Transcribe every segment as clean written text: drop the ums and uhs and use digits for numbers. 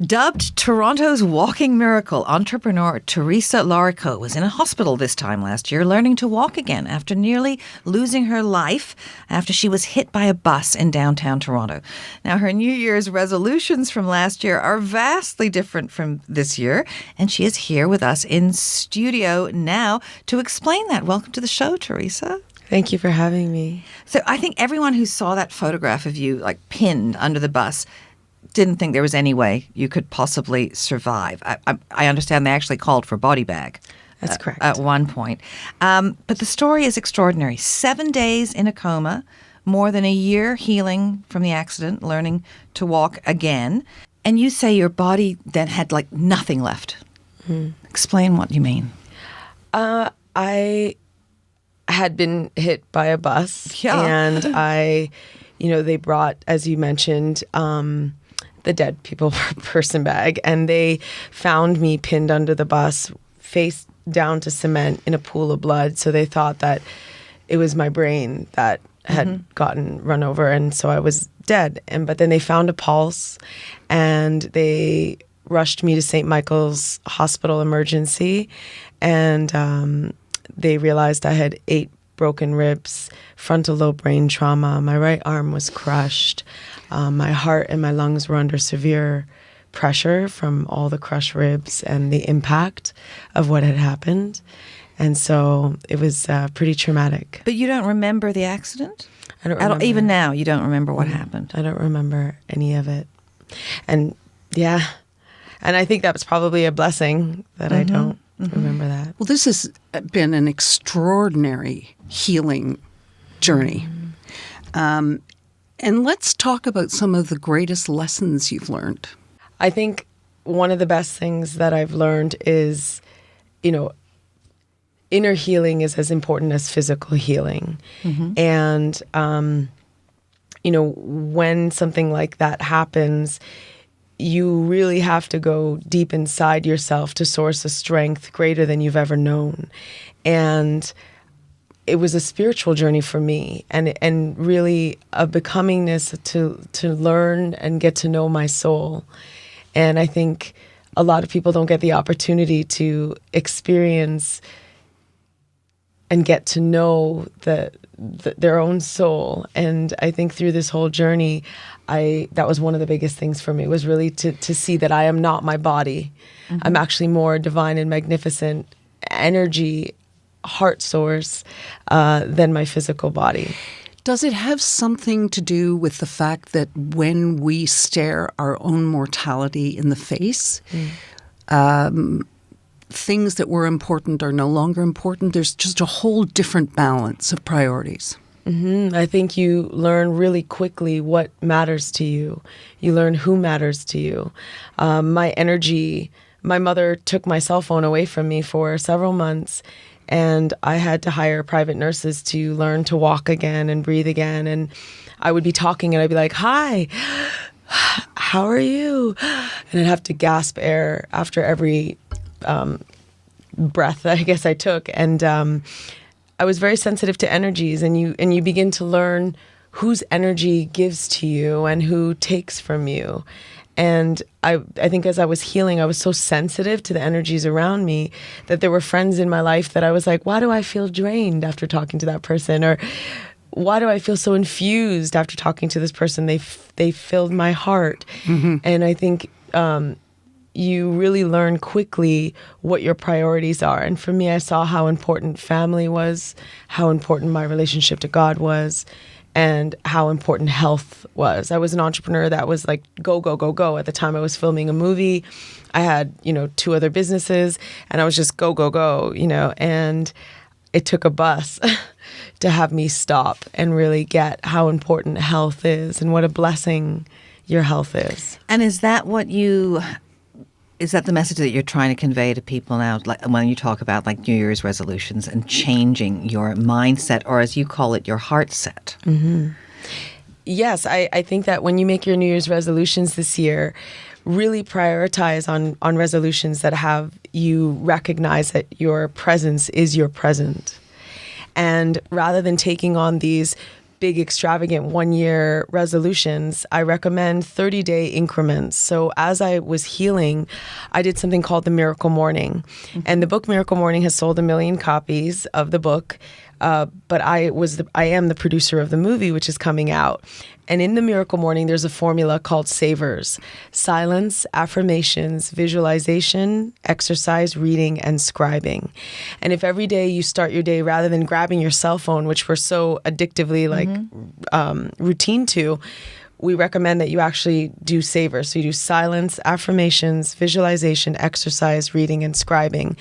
Dubbed Toronto's walking miracle, entrepreneur Theresa Laurico was in a hospital this time last year learning to walk again after nearly losing her life after she was hit by a bus in downtown Toronto. Now, her New Year's resolutions from last year are vastly different from this year, and she is here with us in studio now to explain that. Welcome to the show, Theresa. Thank you for having me. So I think everyone who saw that photograph of you like pinned under the bus didn't think there was any way you could possibly survive. I understand they actually called for a body bag. That's correct. At one point. But the story is extraordinary. 7 days in a coma, more than a year healing from the accident, learning to walk again. And you say your body then had like nothing left. Explain what you mean. I had been hit by a bus. Yeah. And they brought, as you mentioned, the dead people person bag, and they found me pinned under the bus, face down to cement in a pool of blood. So they thought that it was my brain that had gotten run over, and so I was dead. But then they found a pulse, and they rushed me to St. Michael's Hospital emergency, and they realized I had 8 broken ribs, frontal lobe brain trauma. My right arm was crushed. My heart and my lungs were under severe pressure from all the crushed ribs and the impact of what had happened. And so it was pretty traumatic. But you don't remember the accident? I don't remember. Even now, you don't remember what happened? I don't remember any of it. And yeah, and I think that was probably a blessing that I don't remember that. Well, this has been an extraordinary healing journey. And let's talk about some of the greatest lessons you've learned. I think one of the best things that I've learned is, inner healing is as important as physical healing. And, when something like that happens, you really have to go deep inside yourself to source a strength greater than you've ever known. And it was a spiritual journey for me, and really a becomingness to learn and get to know my soul. And I think a lot of people don't get the opportunity to experience and get to know their own soul. And I think through this whole journey, that was one of the biggest things for me, was really to see that I am not my body. I'm actually more divine and magnificent energy, heart source than my physical body. Does it have something to do with the fact that when we stare our own mortality in the face, things that were important are no longer important? There's just a whole different balance of priorities. I think you learn really quickly what matters to you. You learn who matters to you. My mother took my cell phone away from me for several months, and I had to hire private nurses to learn to walk again and breathe again. And I would be talking and I'd be like, "Hi, how are you?" And I'd have to gasp air after every breath that I guess I took. And I was very sensitive to energies, and you begin to learn whose energy gives to you and who takes from you. And I think as I was healing, I was so sensitive to the energies around me that there were friends in my life that I was like, why do I feel drained after talking to that person? Or why do I feel so infused after talking to this person? They filled my heart. And I think you really learn quickly what your priorities are. And for me, I saw how important family was, how important my relationship to God was, and how important health was. I was an entrepreneur that was like, go, go, go, go. At the time I was filming a movie. I had, 2 other businesses, and I was just go, go, go, and it took a bus to have me stop and really get how important health is and what a blessing your health is. And is that the message that you're trying to convey to people now, like when you talk about like New Year's resolutions and changing your mindset, or as you call it, your heart set? Yes, I think that when you make your New Year's resolutions this year, really prioritize on resolutions that have you recognize that your presence is your present. And rather than taking on these big extravagant 1-year resolutions, I recommend 30-day increments. So as I was healing, I did something called the Miracle Morning. And the book Miracle Morning has sold 1 million copies of the book. But I am the producer of the movie, which is coming out. And in the Miracle Morning, there's a formula called SAVERS: silence, affirmations, visualization, exercise, reading, and scribing. And if every day you start your day, rather than grabbing your cell phone, which we're so addictively routine to, we recommend that you actually do SAVERS. So you do silence, affirmations, visualization, exercise, reading, and scribing.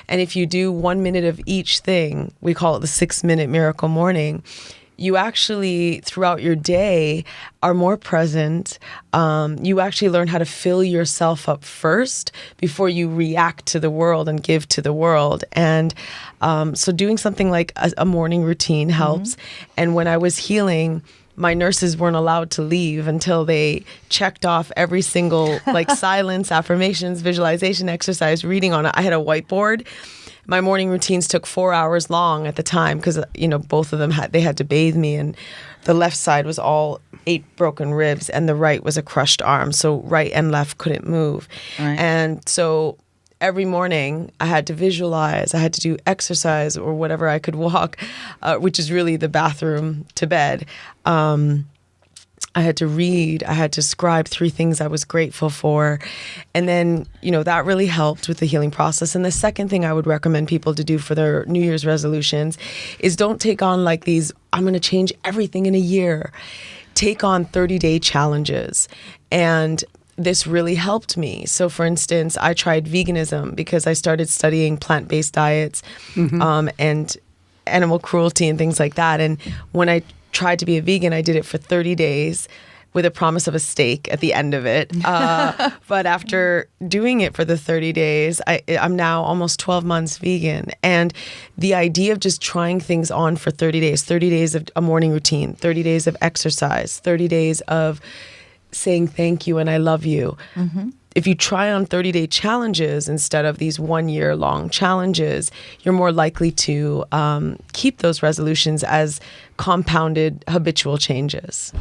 And if you do 1 minute of each thing, we call it the 6-minute Miracle Morning, you actually, throughout your day, are more present. You actually learn how to fill yourself up first before you react to the world and give to the world. And so doing something like a morning routine helps. And when I was healing, my nurses weren't allowed to leave until they checked off every single silence, affirmations, visualization, exercise, reading on it. I had a whiteboard. My morning routines took 4 hours long at the time because, both of them had to bathe me, and the left side was all 8 broken ribs and the right was a crushed arm. So right and left couldn't move. Right. And so every morning I had to visualize, I had to do exercise or whatever I could walk, which is really the bathroom to bed. I had to read, I had to scribe 3 things I was grateful for. And then, that really helped with the healing process. And the second thing I would recommend people to do for their New Year's resolutions is don't take on these, I'm going to change everything in a year. Take on 30-day challenges. And this really helped me. So for instance, I tried veganism because I started studying plant-based diets and animal cruelty and things like that. And when I tried to be a vegan, I did it for 30 days with a promise of a steak at the end of it. But after doing it for the 30 days, I'm now almost 12 months vegan. And the idea of just trying things on for 30 days of a morning routine, 30 days of exercise, 30 days of saying thank you and I love you. If you try on 30-day challenges instead of these 1-year-long challenges, you're more likely to keep those resolutions as compounded habitual changes.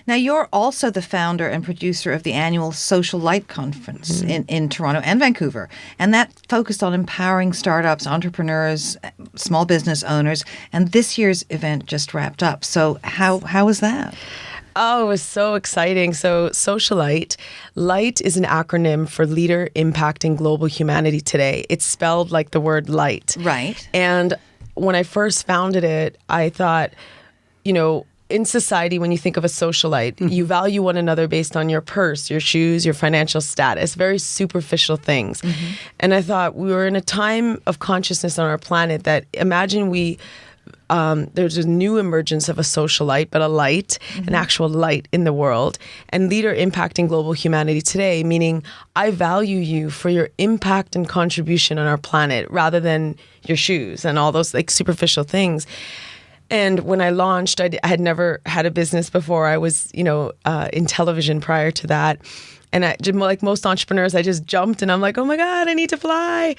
Now, you're also the founder and producer of the annual Social Light Conference in Toronto and Vancouver, and that focused on empowering startups, entrepreneurs, small business owners, and this year's event just wrapped up. So how was that? Oh, it was so exciting. So Socialite, light is an acronym for Leader Impacting Global Humanity Today. It's spelled like the word light. Right. And when I first founded it, I thought, in society, when you think of a socialite, you value one another based on your purse, your shoes, your financial status, very superficial things. And I thought we were in a time of consciousness on our planet that imagine there's a new emergence of a socialite, but a light, an actual light in the world, and leader impacting global humanity today, meaning I value you for your impact and contribution on our planet rather than your shoes and all those superficial things. And when I launched, I had never had a business before. I was, in television prior to that. And like most entrepreneurs, I just jumped and I'm like, oh my God, I need to fly.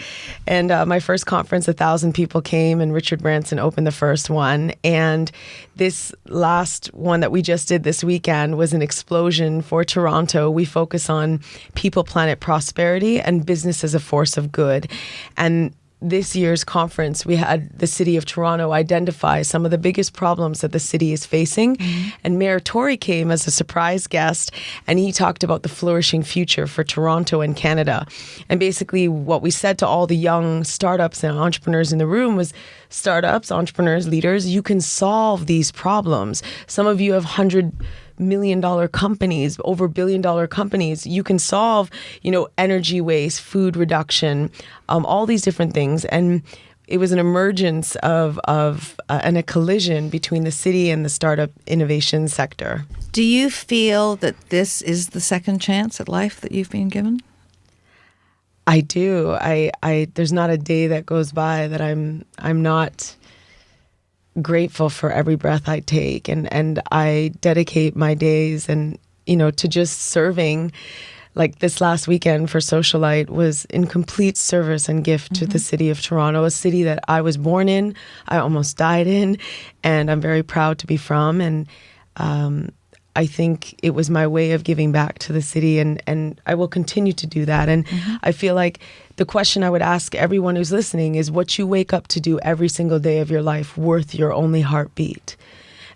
And my first conference, 1,000 people came and Richard Branson opened the first one. And this last one that we just did this weekend was an explosion for Toronto. We focus on people, planet, prosperity, and business as a force of good. And this year's conference, we had the city of Toronto identify some of the biggest problems that the city is facing. And Mayor Tory came as a surprise guest, and he talked about the flourishing future for Toronto and Canada. And basically what we said to all the young startups and entrepreneurs in the room was, startups, entrepreneurs, leaders, you can solve these problems. Some of you have $100 million companies, over $1 billion companies. You can solve, energy waste, food reduction, all these different things. And it was an emergence of and a collision between the city and the startup innovation sector. Do you feel that this is the second chance at life that you've been given? I do. I there's not a day that goes by that I'm not grateful for every breath I take, and I dedicate my days and to just serving like this last weekend for Socialite was in complete service and gift to the city of Toronto, a city that I was born in, I almost died in, and I'm very proud to be from. And I think it was my way of giving back to the city, and I will continue to do that. And I feel like the question I would ask everyone who's listening is, what you wake up to do every single day of your life worth your only heartbeat?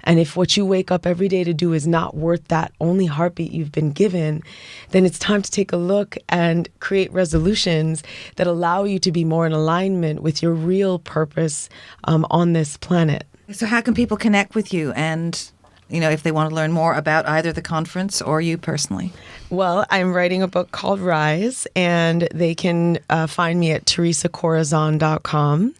And if what you wake up every day to do is not worth that only heartbeat you've been given, then it's time to take a look and create resolutions that allow you to be more in alignment with your real purpose on this planet. So how can people connect with you and, if they want to learn more about either the conference or you personally? Well, I'm writing a book called Rise, and they can find me at theresacorazon.com.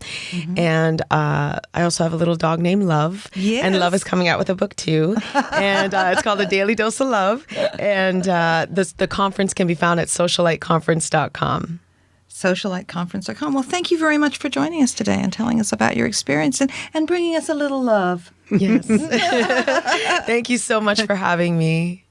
And I also have a little dog named Love. Yes. And Love is coming out with a book too. And it's called A Daily Dose of Love. And the conference can be found at socialiteconference.com. Socialiteconference.com. Well, thank you very much for joining us today and telling us about your experience and bringing us a little love. Yes. Thank you so much for having me.